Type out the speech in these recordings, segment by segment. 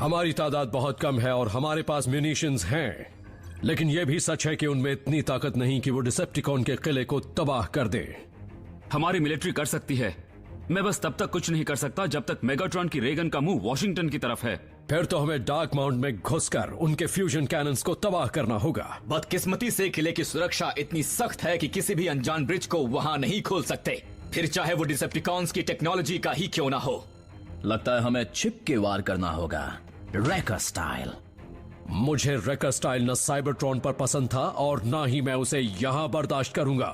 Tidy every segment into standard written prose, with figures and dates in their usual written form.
हमारी तादाद बहुत कम है और हमारे पास म्यूनिशंस हैं, लेकिन यह भी सच है कि उनमें इतनी ताकत नहीं कि वो डिसेप्टिकॉन के किले को तबाह कर दे। हमारी मिलिट्री कर सकती है, मैं बस तब तक कुछ नहीं कर सकता जब तक मेगाट्रॉन की रेगन का मुंह वॉशिंगटन की तरफ है। फिर तो हमें डार्क माउंट में घुसकर उनके फ्यूजन कैनन्स को तबाह करना होगा। बदकिस्मती से किले की सुरक्षा इतनी सख्त है कि किसी भी अनजान ब्रिज को वहां नहीं खोल सकते, फिर चाहे वो डिसेप्टिकॉन्स की टेक्नोलॉजी का ही क्यों ना हो। लगता है हमें छिप के वार करना होगा, रैकर स्टाइल। मुझे रैकर स्टाइल न साइबरट्रॉन पर पसंद था और ना ही मैं उसे यहां बर्दाश्त करूंगा।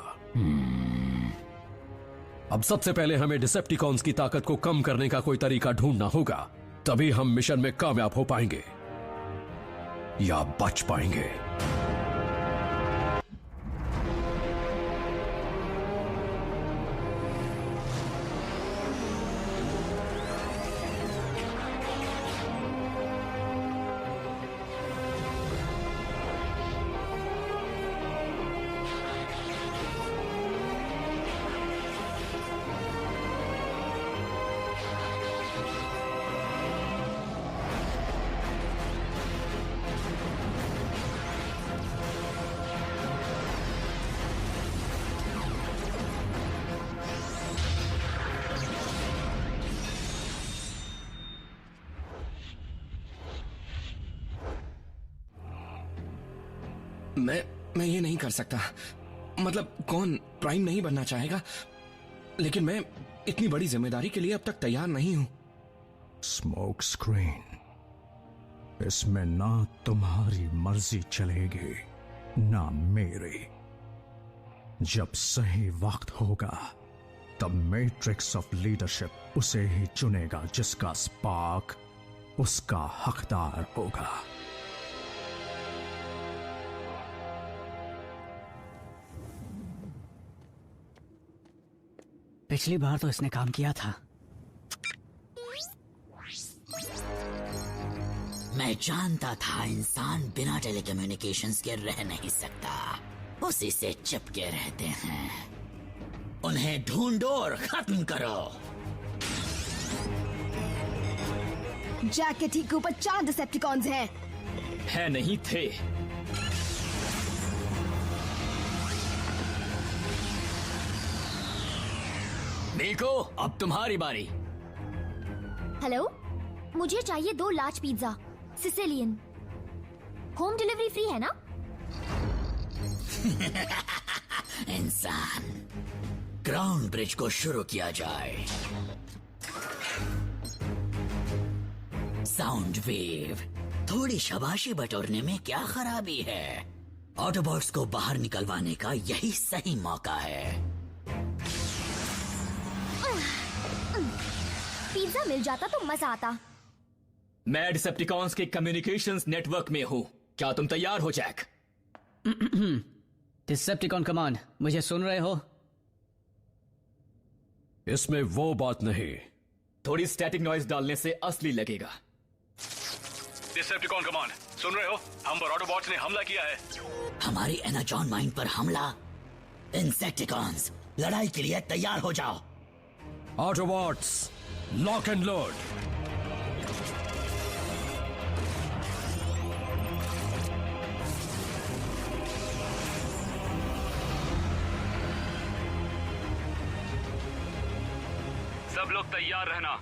अब सबसे पहले हमें डिसेप्टिकॉन्स की ताकत को कम करने का कोई तरीका ढूंढना होगा, तभी हम मिशन में कामयाब हो पाएंगे या बच पाएंगे। मैं ये नहीं कर सकता। मतलब कौन प्राइम नहीं बनना चाहेगा, लेकिन मैं इतनी बड़ी जिम्मेदारी के लिए अब तक तैयार नहीं हूं। स्मोक स्क्रीन, इसमें ना तुम्हारी मर्जी चलेगी ना मेरी। जब सही वक्त होगा तब मैट्रिक्स ऑफ लीडरशिप उसे ही चुनेगा जिसका स्पार्क उसका हकदार होगा। पिछली बार तो इसने काम किया था। मैं जानता था इंसान बिना टेलीकम्युनिकेशंस के रह नहीं सकता, उसी से चिपके रहते हैं। उन्हें ढूंढो और खत्म करो। जैक के ठीक ऊपर 4 डिसेप्टिकॉन्स हैं। है नहीं थे। निको, अब तुम्हारी बारी। हेलो, मुझे चाहिए 2 large pizza Sicilian. Home delivery free है ना? इंसान, ग्राउंड ब्रिज को शुरू किया जाए। साउंड वेव, थोड़ी शाबाशी बटोरने में क्या खराबी है? ऑटोबॉट्स को बाहर निकलवाने का यही सही मौका है। पिज्जा मिल जाता तो मजा आता। मैं डिसेप्टिकॉन्स के कम्युनिकेशंस नेटवर्क में हूँ, क्या तुम तैयार हो जैक? डिसेप्टिकॉन कमांड, मुझे सुन रहे हो? इसमें वो बात नहीं। थोड़ी स्टैटिक नॉइज डालने से असली लगेगा। डिसेप्टिकॉन कमांड, सुन रहे हो? हम पर ऑटोबॉट्स ने हमला किया है। हमारी एनाजॉन माइंड पर हमला। इंसेक्टिकॉन्स, लड़ाई के लिए तैयार हो जाओ। Autobots, lock and load. सब लोग तैयार रहना।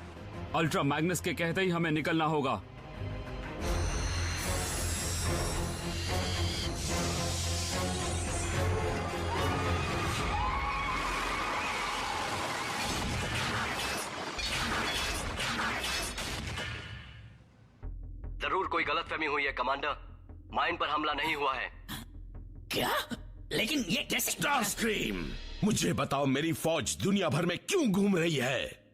अल्ट्रा मैग्नस के कहते ही हमें निकलना होगा। जरूर कोई गलतफहमी हुई है कमांडर, माइंड पर हमला नहीं हुआ है। क्या? लेकिन ये कैसे? स्टारस्क्रीम, मुझे बताओ मेरी फौज दुनिया भर में क्यों घूम रही है?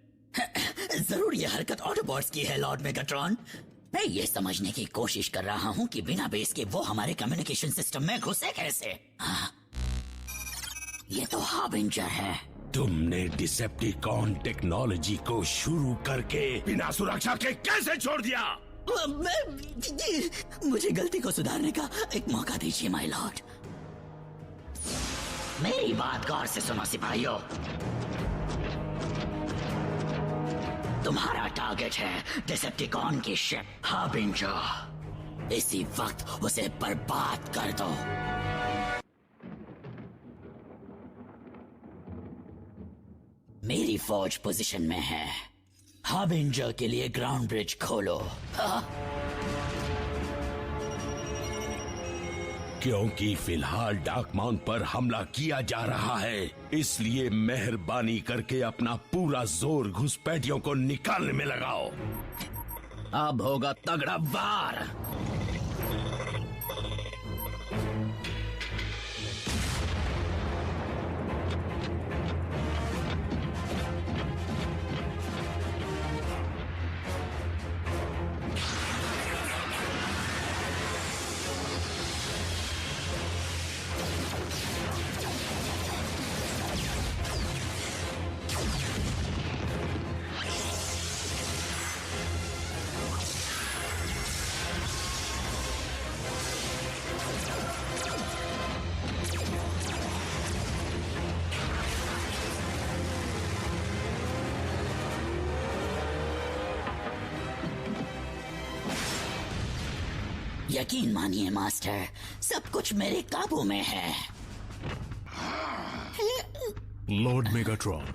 जरूर ये हरकत ऑटोबॉट्स की है लॉर्ड मेगाट्रॉन। मैं ये समझने की कोशिश कर रहा हूँ कि बिना बेस के वो हमारे कम्युनिकेशन सिस्टम में घुसे कैसे। हाँ, ये तो हार्बिंजर है। तुमने डिसेप्टिकॉन टेक्नोलॉजी को शुरू करके बिना सुरक्षा के कैसे छोड़ दिया? मुझे गलती को सुधारने का एक मौका दीजिए माय लॉर्ड। मेरी बात गौर से सुनो सिपाहियों। तुम्हारा टारगेट है डिसेप्टिकॉन की शिप हार्बिंजर। इसी वक्त उसे बर्बाद कर दो। मेरी फौज पोजीशन में है। हार्बिंजर के लिए ग्राउंड ब्रिज खोलो। क्योंकि फिलहाल डार्क माउंट पर हमला किया जा रहा है, इसलिए मेहरबानी करके अपना पूरा जोर घुसपैठियों को निकालने में लगाओ। अब होगा तगड़ा वार। यकीन मानिए मास्टर, सब कुछ मेरे काबू में है। Lord Megatron,